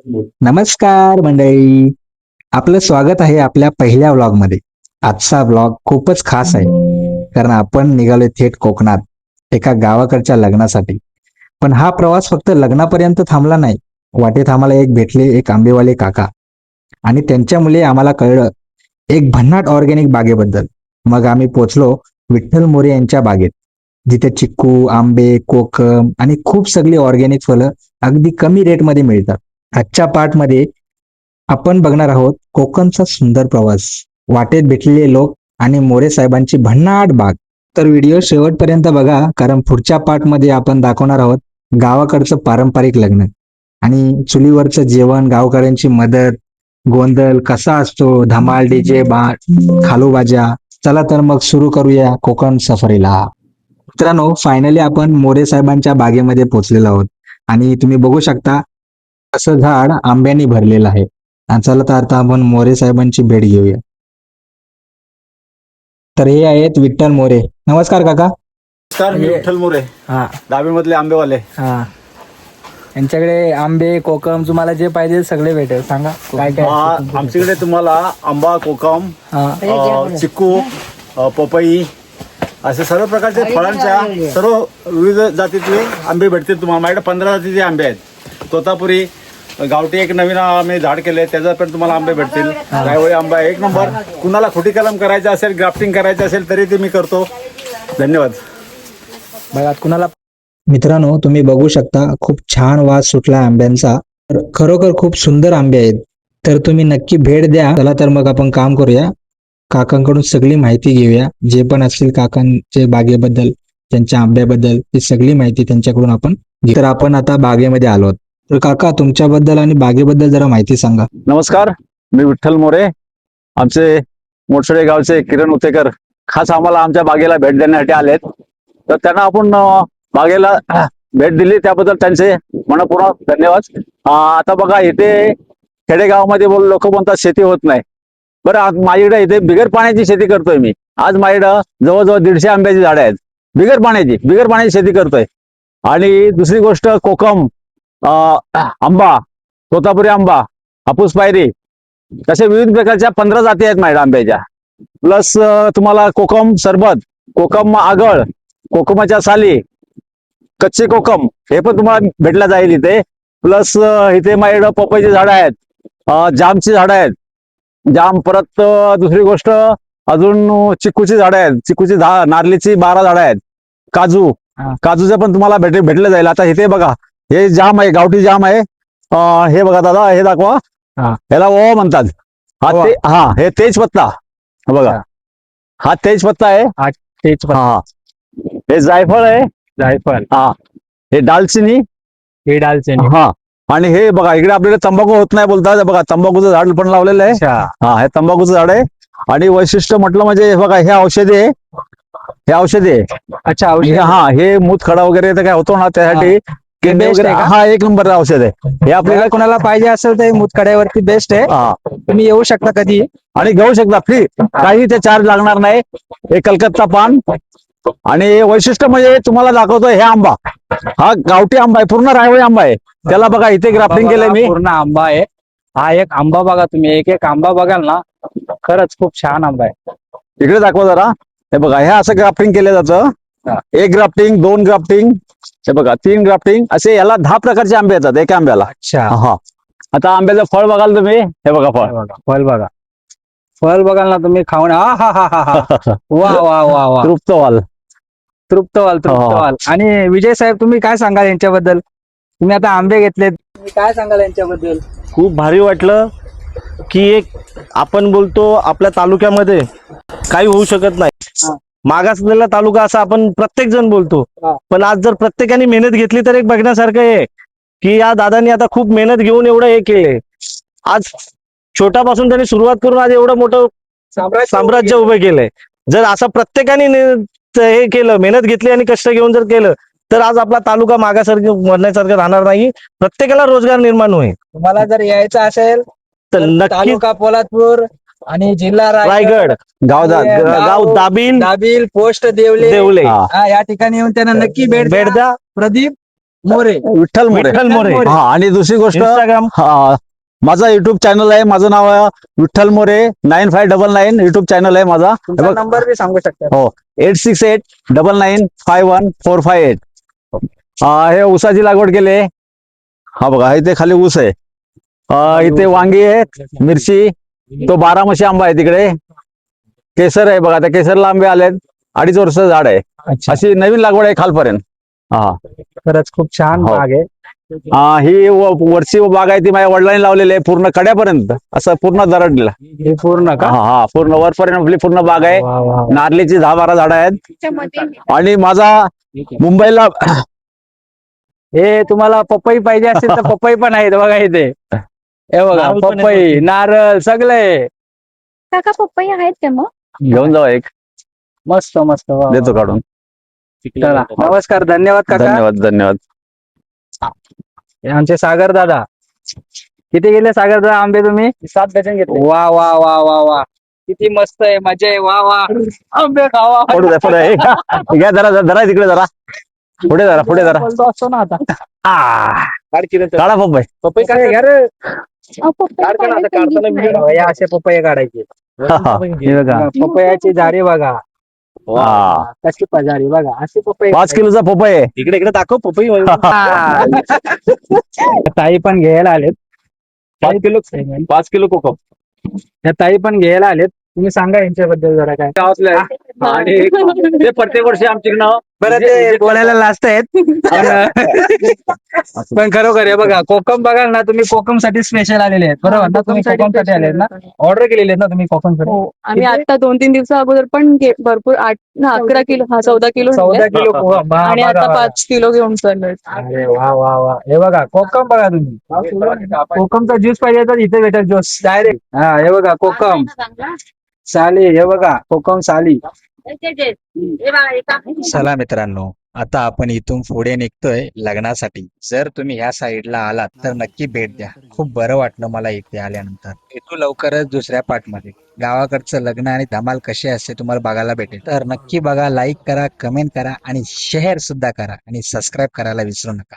नमस्कार मंडळी, आपलं स्वागत आहे आपल्या पहिल्या व्लॉगमध्ये. आजचा व्लॉग खूपच खास आहे कारण आपण निघालोय थेट कोकणात एका गावाकडच्या लग्नासाठी. पण हा प्रवास फक्त लग्नापर्यंत थांबला नाही. वाटेत आम्हाला भेटले एक आंबेवाले काका आणि त्यांच्या मुले आम्हाला कळलं एक भन्नाट ऑर्गॅनिक बागेबद्दल. मग आम्ही पोचलो विठ्ठल मोरे यांच्या बागेत, जिथे चिक्कू, आंबे, कोकम आणि खूप सगळी ऑर्गॅनिक फळं अगदी कमी रेटमध्ये मिळतात. आजच्या पार्टमध्ये आपण बघणार आहोत कोकणचा सुंदर प्रवास, वाटेत भेटलेले लोक आणि मोरे साहेबांची भन्नाट बाग. तर व्हिडिओ शेवटपर्यंत बघा, कारण पुढच्या पार्टमध्ये आपण दाखवणार आहोत गावाकडचं पारंपरिक लग्न आणि चुलीवरचं जेवण, गावकऱ्यांची मदत, गोंधळ कसा असतो, धमाल, डीजे, खालूबाजा. चला तर मग सुरू करूया कोकण सफरीला. मित्रांनो, फायनली आपण मोरे साहेबांच्या बागेमध्ये पोहोचलेलो आहोत आणि तुम्ही बघू शकता असं झाड आंब्याने भरलेलं आहे. आणि चला तर आता आपण मोरे साहेबांची भेट घेऊया. तर हे आहेत विठ्ठल मोरे. नमस्कार काका. नमस्कार, मी विठ्ठल मोरे, हा डाबीमधले आंबेवाले. हा यांच्याकडे आंबे, कोकम तुम्हाला जे पाहिजे सगळे भेटेल. सांगा काय काय आमच्याकडे तुम्हाला आंबा, कोकम, हा चिक्कू, पपई असे सर्व प्रकारचे फळांच्या सर्व विविध जातीतले आंबे भेटतील तुम्हाला. माझ्याकडे 15 जातीचे आंबे आहेत. तोतापुरी, गावठी एक नवीन आम्ही झाड केले, त्याचा पण तुम्हाला आंबे भेटतील. रायवळी आंबा एक नंबर. कुणाला खोटी कलम करायचं असेल, ग्राफ्टिंग करायचं असेल तरी ते मी करतो. धन्यवाद. बघा कुणाला. मित्रांनो, तुम्ही बघू शकता खूप छान वास सुटला आंब्यांचा. तर खरोखर खूप सुंदर आंबे आहेत. तर तुम्ही नक्की भेट द्या. चला तर मग आपण काम करूया, काकांकडून सगळी माहिती घेऊया. जे पण असतील काकांचे बागेबद्दल, त्यांच्या आंब्याबद्दल, ती सगळी माहिती त्यांच्याकडून आपण घेऊ. तर आपण आता बागेमध्ये आलो. तर काका, तुमच्याबद्दल आणि बागेबद्दल जरा माहिती सांगा. नमस्कार, मी विठ्ठल मोरे. आमचे मोडसडे गावचे किरण उतेकर खास आम्हाला आमच्या बागेला भेट देण्यासाठी आलेत. तर त्यांना आपण बागेला भेट दिली त्याबद्दल त्यांचे मनपूर्वक धन्यवाद. आता बघा, इथे खेडेगावामध्ये लोक म्हणतात शेती होत नाही. बरं, आज माझ्याकडे इथे बिगर पाण्याची शेती करतोय मी. आज माझ्याकडे जवळजवळ 150 आंब्याची झाडं आहेत, बिगर पाण्याची शेती करतोय. आणि दुसरी गोष्ट, कोकम, आंबा, तोतापुरी आंबा, हापूस पायरी, तसे विविध प्रकारच्या 15 जाती आहेत माझ्या आंब्याच्या. प्लस तुम्हाला कोकम सरबत, कोकम आगळ, कोकमाच्या साली, कच्चे कोकम हे पण तुम्हाला भेटला जाईल इथे. प्लस इथे माझ्याकडे पपईची झाडं आहेत, जामची झाडं आहेत, जाम. परत दुसरी गोष्ट अजून चिक्कूची झाडं आहेत, चिक्कूची नारलीची 12 झाडं आहेत. काजूचं पण तुम्हाला भेटलं जाईल. आता इथे बघा, हे जाम आहे, गावठी जाम आहे. हे बघा दादा, हे दाखवा. ह्याला ओवा म्हणतात. हे तेजपत्ता बघा, हा तेजपत्ता आहे. तेजपत्ता. हे जायफळ आहे. जायफळ. हे दालचिनी. हे दालचिनी. आणि हे बघा, इकडे आपल्याकडे तंबाखू होत नाही बोलतात. बघा, तंबाखूचं झाड पण लावलेलं आहे. हे तंबाखूचं झाड आहे. आणि वैशिष्ट्य म्हटलं म्हणजे हे बघा, हे औषधी आहे. अच्छा, औषध. हे मूतखडा वगैरे काय होतो ना, त्यासाठी एक नंबर औषध आहे हे. आपल्याला कोणाला पाहिजे असेल तर मुतखड्यावरती बेस्ट आहे. तुम्ही येऊ शकता कधी आणि घेऊ शकता फ्री, काही ते चार्ज लागणार नाही. हे कलकत्ता पान. आणि वैशिष्ट्य म्हणजे तुम्हाला दाखवतोय, हे आंबा हा गावठी आंबा आहे, पूर्ण रायवळी आंबा आहे. त्याला बघा, इथे ग्राफ्टिंग केलंय मी. पूर्ण आंबा आहे हा. एक आंबा बघा, तुम्ही एक आंबा बघाल ना, खरंच खूप छान आंबा आहे. इकडे दाखवा जरा. हे बघा, हे असं ग्राफ्टिंग केलं जातं. 1 ग्राफ्टिंग, 2 ग्राफ्टिंग, हे बघा 3 ग्राफ्टिंग, असे याला 10 प्रकारचे आंबे येतात एका आंब्याला. अच्छा. आता आंब्याचं फळ बघाल तुम्ही. हे बघा फळ बघा, फळ बघाल ना तुम्ही, खाऊन वा वा वा वा. तृप्तवाल. आणि विजय साहेब, तुम्ही काय सांगाल यांच्याबद्दल? तुम्ही आता आंबे घेतलेत, तुम्ही काय सांगाल यांच्याबद्दल? खूप भारी वाटलं की एक आपण बोलतो आपल्या तालुक्यामध्ये काही होऊ शकत नाही, मागासलेला तालुका असा आपण प्रत्येक जण बोलतो. पण आज जर प्रत्येकाने मेहनत घेतली तर एक बघण्यासारखं आहे की या दादांनी आता खूप मेहनत घेऊन एवढं हे केले. आज छोट्यापासून त्यांनी सुरुवात करून आज एवढं मोठं साम्राज्य उभं केलंय. जर असं प्रत्येकाने हे केलं, मेहनत घेतली आणि कष्ट घेऊन जर केलं, तर आज आपला तालुका मागासारखं म्हणण्यासारखं राहणार नाही. प्रत्येकाला रोजगार निर्माण होईल. तुम्हाला जर यायचं असेल तर नक्की तालुका पोलादपूर आणि जिल्हा रायगड, गाव दाबिल, पोस्ट देवले देवले या ठिकाणी येऊन त्यांना नक्की भेट द्या. प्रदीप मोरे. विठ्ठल मोरे. विठ्ठल मोरे. हा, आणि दुसरी गोष्ट, इंस्टाग्राम. हा, माझा युट्यूब चॅनल आहे. माझं नाव आहे विठ्ठल मोरे 9599. युट्यूब चॅनल आहे माझा. हे तुमचा बघ, नंबर बी सांगू शकता. हो, 8689951458. हे ऊसाची लागवड केली. हा बघा, इथे खाली ऊस आहे. इथे वांगी आहेत, मिरची, तो 12 आंबा आहे तिकडे. केसर आहे बघा, त्या केसरला आंबे आलेत. 2.5 वर्षाचं झाड आहे. अच्छा, अशी नवीन लागवड आहे खालपर्यंत. हा, खरंच खूप छान हो. बाग आहे. ही वरची बाग आहे ती माझ्या वडिलांनी लावलेली आहे, पूर्ण कड्यापर्यंत असं पूर्ण दरडलेला. हे पूर्ण का? हा हा, पूर्ण वरपर्यंत आपली पूर्ण बाग आहे. वा, वा, वा. नारळीची 10-12 झाडं आहेत. आणि माझा मुंबईला हे तुम्हाला पपई पाहिजे असेल तर पपई पण आहेत बघा इथे. हे बघा, नारळ पण पपई, आहेत. नारळ सगळे. काका पपई आहेत का मग? घेऊन जाऊ एक, मस्त मस्त. वा, वा. देतो काढून. चला, नमस्कार, धन्यवाद काका. धन्यवाद धन्यवाद. हे आमचे सागर दादा. किती गेले सागर दादा आंबे तुम्ही? 7 डझन घेतले. वा वा वा वा वा, किती मस्त आहे, मजा आहे. वा वा, आंबे खावा. पुढे जा, पुढे घ्या, जरा तिकडे जरा पुढे जरा बोलतो असतो ना आता. काढा पपई. पपई काय घ्या रे. पपई पाहिजे तर घेऊन जा. या असे पपई काढायचे. हे बघा, पपयाची झाडी बघा. हा. कशी झाडी बघा, अशी पपई. 5 किलोचा पपई आहे. इकडे दाखव पपई. ताई पण घ्यायला आलेत. 5 किलो 5 किलो कोको. त्या ताई पण घ्यायला आलेत. तुम्ही सांगा यांच्याबद्दल जरा काय. आणि ते प्रत्येक वर्षी आमच्याकडनं बरं, ते बोलायला लाजत आहेत. पण खरोखर हे बघा, कोकम बघाल ना तुम्ही, कोकम साठी स्पेशल आलेले आहेत बरोबर ना? तुम्ही कोकम साठी आलेत ना? ऑर्डर केलेली आहेत ना तुम्ही कोकम साठी? हो, आम्ही आता 2-3 दिवसा अगोदर पण भरपूर 11 किलो 14 किलो 14 आणले. किलो कोकम. वा, आणि बघा, आता बघा. 5 किलो घेऊन चाललोय. अरे वा वा वा, हे बघा कोकम बघा तुम्ही. कोकमचा ज्यूस पाहिजे तर इथे भेटेल ज्यूस डायरेक्ट. हा, हे बघा कोकम साली. हे बघा कोकम साली. चला मित्रांनो, आता आपण इथून पुढे निघतोय लग्नासाठी. जर तुम्ही ह्या साईडला आलात तर नक्की भेट द्या. खूप बरं वाटलं मला इथे आल्यानंतर. भेटू लवकरच दुसऱ्या पार्टमध्ये. गावाकडचं लग्न आणि धमाल कशी असते तुम्हाला बघायला भेटेल. तर नक्की बघा, लाईक करा, कमेंट करा आणि शेअर सुद्धा करा आणि सबस्क्राईब करायला विसरू नका.